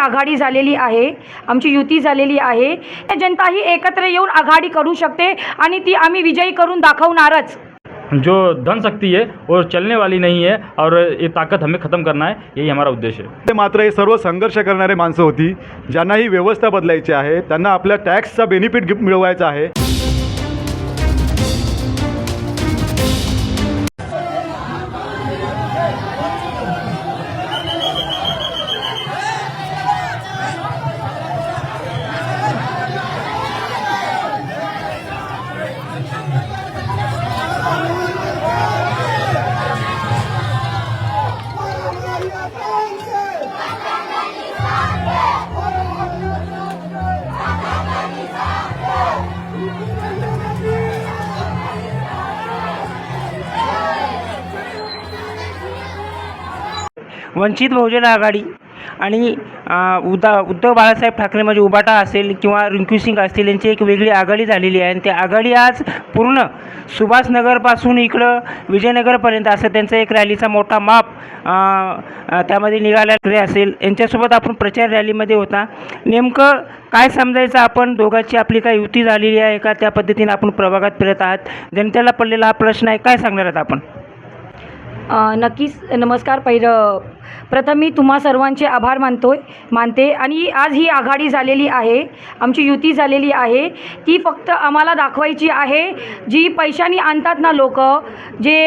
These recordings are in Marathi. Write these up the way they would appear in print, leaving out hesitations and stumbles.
आघाडी झालेली आहे, आमची युती झालेली आहे। जनता ही एकत्र येऊन आघाडी करू शकते आणि ती आम्ही विजयी करून दाखवणारच। जो धन शक्ति है वो चलने वाली नहीं है और ये ताकत हमें ख़त्म करना है, यही हमारा उद्देश्य है। मात्र हे सर्व संघर्ष करणारे माणसं होती ज्यांना ही व्यवस्था बदलायची आहे, त्यांना आपल्या टॅक्सचा बेनिफिट मिळवायचा आहे। वंचित बहुजन आघाडी आणि उद्धव बाळासाहेब ठाकरे म्हणजे उबाटा असेल किंवा रिंकू सिंग असतील यांची एक वेगळी आघाडी झालेली आहे आणि ती आघाडी आज पूर्ण सुभाषनगरपासून इकडं विजयनगरपर्यंत असं त्यांचा एक रॅलीचा मोठा माप त्यामध्ये निघालेले असेल। यांच्यासोबत आपण प्रचार रॅलीमध्ये होता। नेमकं काय समजायचं आपण दोघांची आपली काय युती झालेली आहे का, त्या पद्धतीने आपण प्रभागात फिरत आहात, जनतेला पडलेला हा प्रश्न आहे, काय सांगणार आहात आपण? नक्कीच नमस्कार। प्रथम मी तुम्हा सर्वांचे आभार मानते आणि आज ही आघाडी झालेली आहे, आमची युती झालेली आहे, ती फक्त आम्हाला दाखवायची आहे। जी पैशानी आणतात ना लोक, जे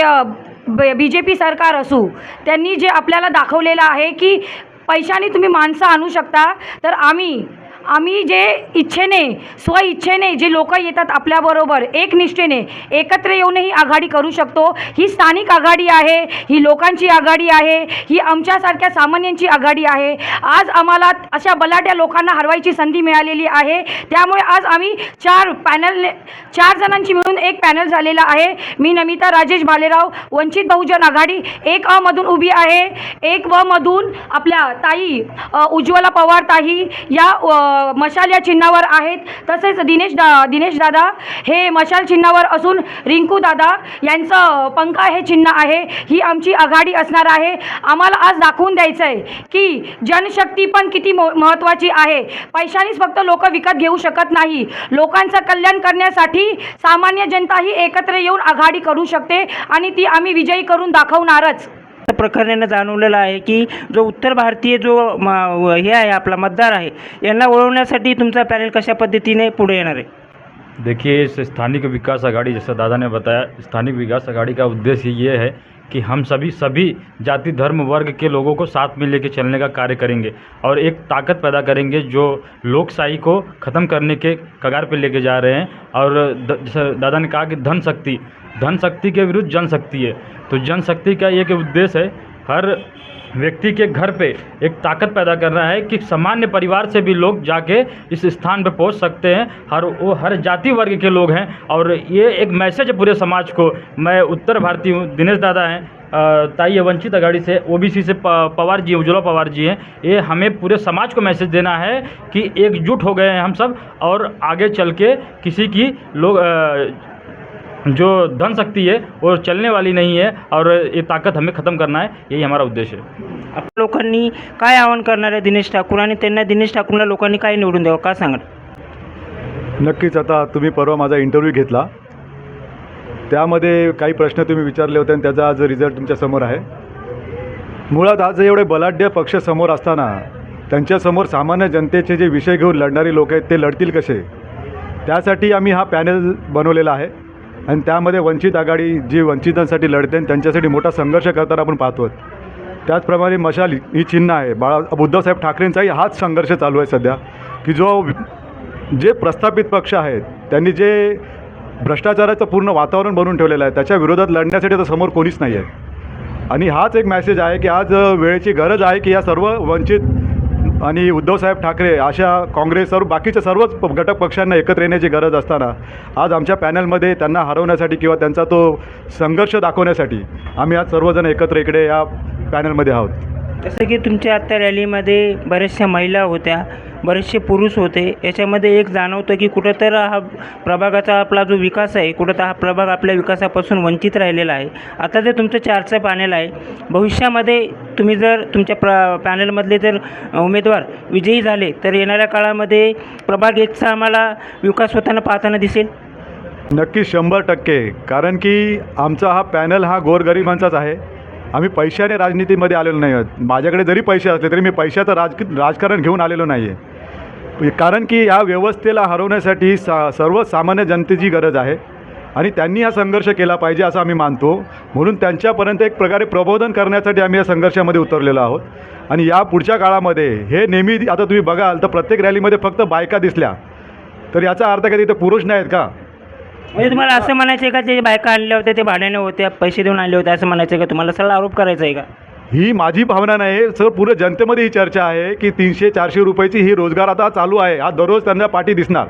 BJP सरकार असू, त्यांनी जे आपल्याला दाखवलेलं आहे की पैशानी तुम्ही माणसं आणू शकता, तर आम्ही जे इच्छेने स्वइच्छेने जे लोक येतात आपल्याबरोबर एकनिष्ठेने एकत्र येऊन ही आघाडी करू शकतो। ही स्थानिक आघाडी आहे, ही लोकांची आघाडी आहे, ही आमच्यासारख्या सामान्यांची आघाडी आहे। आज आम्हाला अशा बलाढ्य लोकांना हरवायची संधी मिळालेली आहे, त्यामुळे आज आम्ही चार जणांची मिळून एक पॅनल झालेला आहे। मी नमिता राजेश भालेराव, वंचित बहुजन आघाडी 1A मधून उभी आहे। 1B मधून आपल्या ताई उज्ज्वला पवार ताई या मशाल या चिन्हावर आहेत, तसेच दिनेश दादा हे मशाल चिन्हावर असून रिंकू दादा यांचं पंखा हे चिन्ह आहे। ही आमची आघाडी असणार आहे। आम्हाला आज दाखवून द्यायचं आहे की जनशक्ती पण किती महत्त्वाची आहे। पैशानीच फक्त लोक विकत घेऊ शकत नाही, लोकांचं कल्याण करण्यासाठी सामान्य जनता ही एकत्र येऊन आघाडी करू शकते आणि ती आम्ही विजयी करून दाखवणारच। प्रकरणाने जाणवलेलं आहे की जो उत्तर भारतीय जो हे आहे आपला मतदार आहे, यांना वळवण्यासाठी तुमचा पॅनल कशा पद्धतीने पुढे येणार आहे? देखिए, इस स्थानिक विकास आघाड़ी, जैसा दादा ने बताया, स्थानिक विकास आघाड़ी का उद्देश्य ये है कि हम सभी जाति धर्म वर्ग के लोगों को साथ में लेके चलने का कार्य करेंगे और एक ताकत पैदा करेंगे जो लोकशाही को ख़त्म करने के कगार पे लेके जा रहे हैं। और जैसे दादा ने कहा कि धन शक्ति के विरुद्ध जनशक्ति है, तो जनशक्ति का एक उद्देश्य है हर व्यक्ति के घर पे एक ताकत पैदा करना है कि सामान्य परिवार से भी लोग जाके इस स्थान पे पहुंच सकते हैं। हर जाति वर्ग के लोग हैं और ये एक मैसेज है पूरे समाज को। मैं उत्तर भारतीय हूँ, दिनेश दादा हैं, ताई वंचित आघाड़ी से OBC से पवार जी, उज्ज्वला पवार जी हैं। ये हमें पूरे समाज को मैसेज देना है कि एकजुट हो गए हैं हम सब और आगे चल के किसी की जो धन शक्ति है वो चलने वाली नहीं है और ये ताकत हमें ख़त्म करना है, यही हमारा उद्देश्य है। आपण लोकांनी काय आवाहन करणार आहे दिनेश ठाकूर आणि त्यांना दिनेश ठाकूरला लोकांनी काय निवडून द्यावं, का सांगा? नक्कीच, आता तुम्ही परवा माझा इंटरव्ह्यू घेतला, त्यामध्ये काही प्रश्न तुम्ही विचारले होते आणि त्याचा आज रिझल्ट तुमच्या समोर आहे। मुळात आज एवढे बलाढ्य पक्ष समोर असताना त्यांच्यासमोर सामान्य जनतेचे जे विषय घेऊन लढणारी लोक आहेत ते लढतील कसे, त्यासाठी आम्ही हा पॅनल बनवलेला आहे आणि त्यामध्ये वंचित आघाडी जी वंचितांसाठी लढते आणि त्यांच्यासाठी मोठा संघर्ष करताना आपण पाहतो। त्याचप्रमाणे मशाल ही चिन्ह आहे, उद्धवसाहेब ठाकरेंचाही हाच संघर्ष चालू आहे सध्या, की जे प्रस्थापित पक्ष आहेत त्यांनी जे भ्रष्टाचाराचं पूर्ण वातावरण बनवून ठेवलेलं आहे त्याच्या विरोधात लढण्यासाठी तर समोर कोणीच नाही आहे। आणि हाच एक मेसेज आहे की आज वेळेची गरज आहे की या सर्व वंचित आणि उद्धवसाहेब ठाकरे अशा काँग्रेस सर्व बाकीच्या सर्वच घटक पक्षांना एकत्र येण्याची गरज असताना आज आमच्या पॅनलमध्ये त्यांना हरवण्यासाठी किंवा त्यांचा तो संघर्ष दाखवण्यासाठी आम्ही आज सर्वजण एकत्र इकडे या पॅनलमध्ये आहोत। जसं की तुमच्या आत्ता रॅलीमध्ये बऱ्याचशा महिला होत्या, बरेचसे पुरुष होते. याच्यामध्ये एक जाणवतं की कुठंतर हा प्रभागाचा आपला जो विकास आहे, कुठं हा प्रभाग आपल्या विकासापासून वंचित राहिलेला आहे. आता जे तुमचं चर्चा पॅनल आहे, भविष्यामध्ये तुम्ही जर तुमच्या पॅनलमधले जर उमेदवार विजयी झाले तर येणाऱ्या काळामध्ये प्रभाग 1चा आम्हाला विकास होताना पाहताना दिसेल. नक्की 100%. कारण की आमचा हा पॅनल हा गोरगरिबांचाच आहे. आम्ही पैशाने राजनीतीमध्ये आलेलो नाही आहोत. माझ्याकडे जरी पैसे असले तरी मी पैशाचं राजकारण घेऊन आलेलो नाही आहे. कारण की या व्यवस्थेला हरवण्यासाठी सर्वसामान्य जनतेची गरज आहे आणि त्यांनी हा संघर्ष केला पाहिजे असं आम्ही मानतो. म्हणून त्यांच्यापर्यंत एक प्रकारे प्रबोधन करण्यासाठी आम्ही या संघर्षामध्ये उतरलेलो आहोत. आणि या पुढच्या काळामध्ये हे नेहमी आता तुम्ही बघाल तर प्रत्येक रॅलीमध्ये फक्त बायका दिसल्या तर याचा अर्थ काय तिथे पुरुष नाहीत का? म्हणजे तुम्हाला असं म्हणायचं आहे का जे बायका आणल्या होत्या ते भाड्याने होत्या, पैसे देऊन आणले होते असं म्हणायचं आहे का? तुम्हाला सरळ आरोप करायचा आहे का? ही माझी भावना नाही सर, पूर्ण जनतेमध्ये ही चर्चा आहे की 300-400 रुपयाची ही रोजगार आता चालू आहे. हा दररोज त्यांना पाठी दिसणार.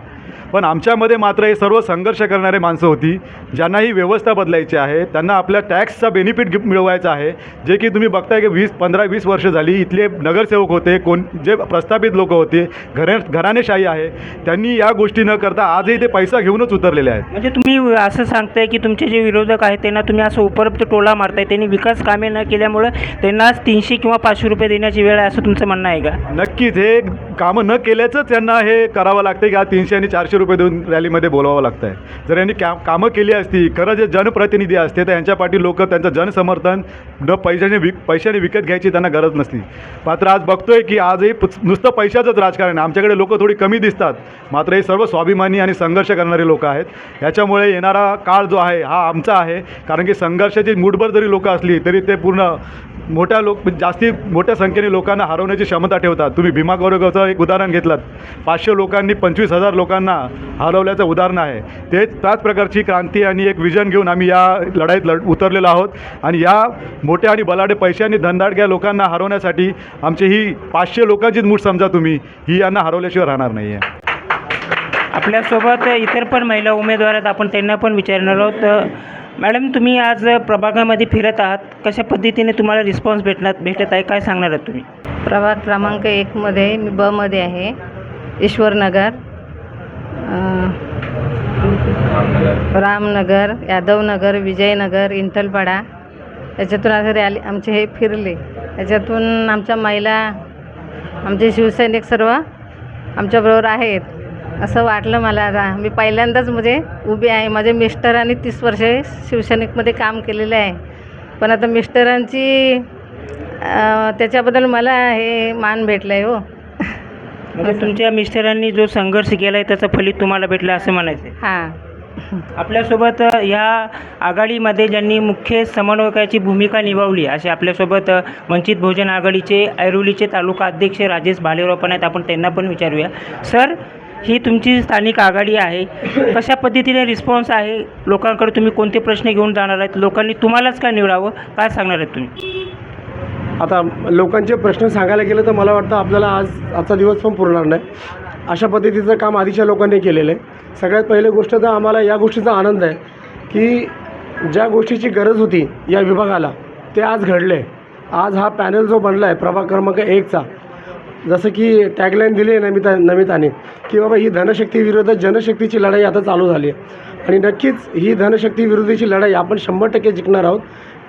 पण आमच्यामध्ये मात्र हे सर्व संघर्ष करणारे माणसं होती ज्यांना ही व्यवस्था बदलायची आहे. त्यांना आपल्या टॅक्सचा बेनिफिट मिळवायचा आहे. जे की तुम्ही बघताय की 15-20 वर्ष झाली इथले नगरसेवक होते, जे प्रस्थापित लोक होते, घराणेशाही आहे, त्यांनी या गोष्टी न करता आजही ते पैसा घेऊनच उतरलेले आहेत. म्हणजे तुम्ही असं सांगताय की तुमचे जे विरोधक आहेत त्यांना तुम्ही असं उपरोक्त टोला मारताय, त्यांनी विकास कामे न केल्यामुळं त्यांना 300 किंवा 500 रुपये देण्याची वेळ आहे असं तुमचं म्हणणं आहे का? नक्कीच हे कामं न केल्याचंच त्यांना हे करावं लागतं की आज 300 आणि 400 रुपये देऊन रॅलीमध्ये बोलवावं लागतं आहे. जर यांनी कामं केली असती, खरं जे जनप्रतिनिधी असते तर यांच्या पाठी लोक त्यांचं जनसमर्थन पैशाने विकत घ्यायची त्यांना गरज नसती. मात्र आज बघतोय की आजही नुसतं पैशाचंच राजकारण आहे. आमच्याकडे लोक थोडी कमी दिसतात, मात्र हे सर्व स्वाभिमानी आणि संघर्ष करणारे लोक आहेत. याच्यामुळे येणारा काळ जो आहे हा आमचा आहे. कारण की संघर्षाची मूठभर जरी लोकं असली तरी ते पूर्ण जास्ती मोठ्या संख्येने लोकांना हरवण्याची क्षमता ठेवतात. तुम्ही भीमा कोरेगावचं एक उदाहरण घेतलं, 500 लोकांनी 25,000 लोकांना हरवल्याचं उदाहरण आहे. त्याच प्रकारची क्रांती आणि एक विजन घेऊन आम्ही या लढाईत उतरलेलो आहोत. आणि या मोठ्या आणि बलाढ्य पैशांनी धनदाडग्या लोकांना हरवण्यासाठी आमची ही 500 लोकांचीच मूठ समजा तुम्ही, ही यांना हरवल्याशिवाय राहणार नाही आहे. आपल्यासोबत इतर पण महिला उमेदवार आहेत, आपण त्यांना पण विचारणार आहोत. मॅडम, तुम्ही आज प्रभागामध्ये फिरत आहात, कशा पद्धतीने तुम्हाला रिस्पॉन्स भेटत आहे, काय सांगणार आहात तुम्ही? प्रभाग क्रमांक 1मध्ये मी मध्ये आहे, ईश्वरनगर, रामनगर, यादवनगर, विजयनगर, इंथलपाडा, याच्यातून आज रॅली आमचे हे फिरले. याच्यातून आमच्या महिला, आमचे शिवसैनिक सर्व आमच्याबरोबर आहेत असं वाटलं मला. आता मी पहिल्यांदाच म्हणजे उभी आहे. माझे मिस्टरांनी 30 वर्षे शिवसैनिकमध्ये काम केलेलं आहे. पण आता मिस्टरांची त्याच्याबद्दल मला हे मान भेटलं आहे. हो, म्हणजे तुमच्या मिस्टरांनी जो संघर्ष केला आहे त्याचं फलित तुम्हाला भेटलं असं म्हणायचं आहे? हां. आपल्यासोबत ह्या आघाडीमध्ये ज्यांनी मुख्य समन्वयकाची भूमिका निभावली असे आपल्यासोबत वंचित बहुजन आघाडीचे ऐरोलीचे तालुका अध्यक्ष राजेश भालेराव पण आहेत, आपण त्यांना पण विचारूया. सर, ही तुमची स्थानिक आघाडी आहे, कशा पद्धतीने रिस्पॉन्स आहे लोकांकडे? तुम्ही कोणते प्रश्न घेऊन जाणार आहेत? लोकांनी तुम्हालाच का निवडावं, काय सांगणार आहेत तुम्ही? आता लोकांचे प्रश्न सांगायला गेलं तर मला वाटतं आपल्याला आजचा दिवस पण पुरणार नाही. अशा पद्धतीचं काम आधीच्या लोकांनी केलेलं आहे. सगळ्यात पहिली गोष्ट तर आम्हाला या गोष्टीचा आनंद आहे की ज्या गोष्टीची गरज होती या विभागाला ते आज घडले आहे. आज हा पॅनल जो बनला आहे प्रभाग क्रमांक 1चा, जसं की टॅगलाईन दिली आहे नमिताने की बाबा ही धनशक्ती विरुद्ध जनशक्तीची लढाई आता चालू झाली आहे. आणि नक्कीच ही धनशक्ती विरुद्धची लढाई आपण 100% जिंकणार आहोत.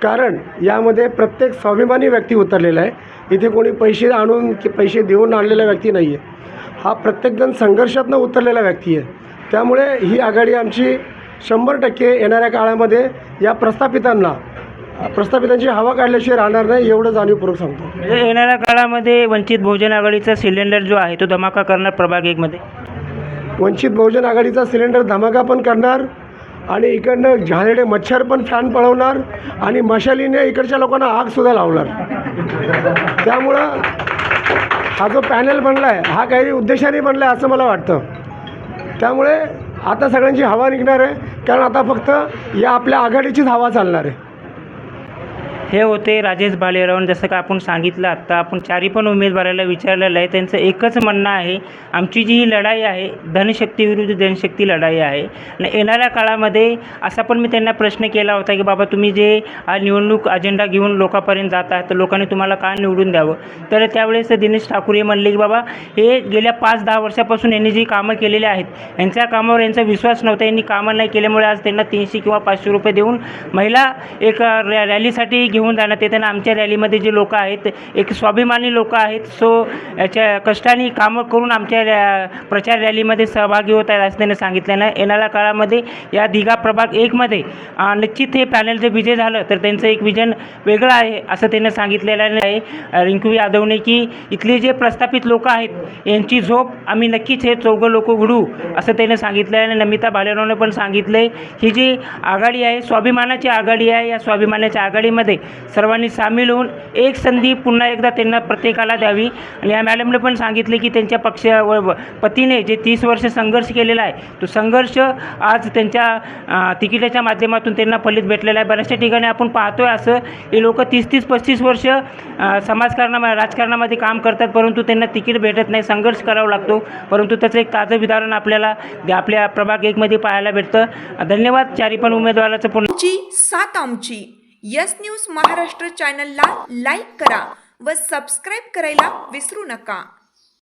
कारण यामध्ये प्रत्येक स्वाभिमानी व्यक्ती उतरलेला आहे. इथे कोणी पैसे आणून की पैसे देऊन आणलेला व्यक्ती नाही आहे. हा प्रत्येकजण संघर्षातनं उतरलेला व्यक्ती आहे. त्यामुळे ही आघाडी आमची 100% येणाऱ्या काळामध्ये या प्रस्थापितांची हवा काढल्याशिवाय राहणार नाही, एवढं जाणीवपूर्वक सांगतो. म्हणजे येणाऱ्या काळामध्ये वंचित बहुजन आघाडीचा सिलेंडर जो आहे तो धमाका करणार प्रभाग 1मध्ये? वंचित बहुजन आघाडीचा सिलेंडर धमाका पण करणार आणि इकडनं झालेले मच्छर पण फॅन पळवणार आणि मशालीने इकडच्या लोकांना आगसुद्धा लावणार. त्यामुळं हा जो पॅनल बनला आहे हा काही उद्देशाने बनला आहे असं मला वाटतं. त्यामुळे आता सगळ्यांची हवा निघणार आहे, कारण आता फक्त या आपल्या आघाडीचीच हवा चालणार आहे. हे होते राजेश भालेराव. जसं का आपण सांगितलं आत्ता, आपण चारी पण उमेदवाराला विचारलेलं आहे. त्यांचं एकच म्हणणं आहे, आमची जी ही लढाई आहे धनशक्ती विरुद्ध जनशक्ती लढाई आहे. आणि येणाऱ्या काळामध्ये असा पण मी त्यांना प्रश्न केला होता की बाबा तुम्ही जे हा निवडणूक अजेंडा घेऊन लोकांपर्यंत जात आहात तर लोकांनी तुम्हाला का निवडून द्यावं. तर त्यावेळेस दिनेश ठाकूर हे म्हणले की बाबा हे गेल्या 5-10 वर्षापासून यांनी जी कामं केलेली आहेत यांच्या कामावर यांचा विश्वास नव्हता. यांनी कामं नाही केल्यामुळे आज त्यांना 300 किंवा 500 रुपये देऊन महिला एक रॅलीसाठी घेऊन जाण्यात येते. आमच्या रॅलीमध्ये जे लोक आहेत एक स्वाभिमानी लोक आहेत. सो याच्या कष्टाने कामं करून आमच्या प्रचार रॅलीमध्ये सहभागी होत आहेत असं त्यांनी सांगितलं. येणाऱ्या काळामध्ये या दिघा प्रभाग 1मध्ये निश्चित हे पॅनल जर विजय झालं तर त्यांचं एक विजन वेगळं आहे असं त्यांनी सांगितलेलं आहे. रिंकू यादवने की इथले जे प्रस्थापित लोक आहेत यांची झोप आम्ही नक्कीच हे 4 लोक उघडू असं त्याने सांगितलं आहे. आणि नमिता भालेरावने पण सांगितलं आहे ही जी आघाडी आहे स्वाभिमानाची आघाडी आहे. या स्वाभिमानाच्या आघाडीमध्ये सर्वांनी सामील होऊन एक संधी पुन्हा एकदा त्यांना प्रत्येकाला द्यावी. आणि या मॅडमने पण सांगितले की त्यांच्या पतीने जे 30 वर्ष संघर्ष केलेला आहे तो संघर्ष आज त्यांच्या तिकिटाच्या माध्यमातून त्यांना फलित भेटलेला आहे. बऱ्याचशा ठिकाणी आपण पाहतोय असं हे लोक 30-35 वर्ष राजकारणामध्ये काम करतात परंतु त्यांना तिकीट भेटत नाही, संघर्ष करावा लागतो. परंतु त्याचं एक ताजं उदाहरण आपल्याला आपल्या प्रभाग 1मध्ये पाहायला भेटतं. धन्यवाद. चारी पण उमेदवाराचं पुन्हा साथ आमची यस न्यूज महाराष्ट्र चॅनलला लाईक करा व सबस्क्राईब करायला विसरू नका.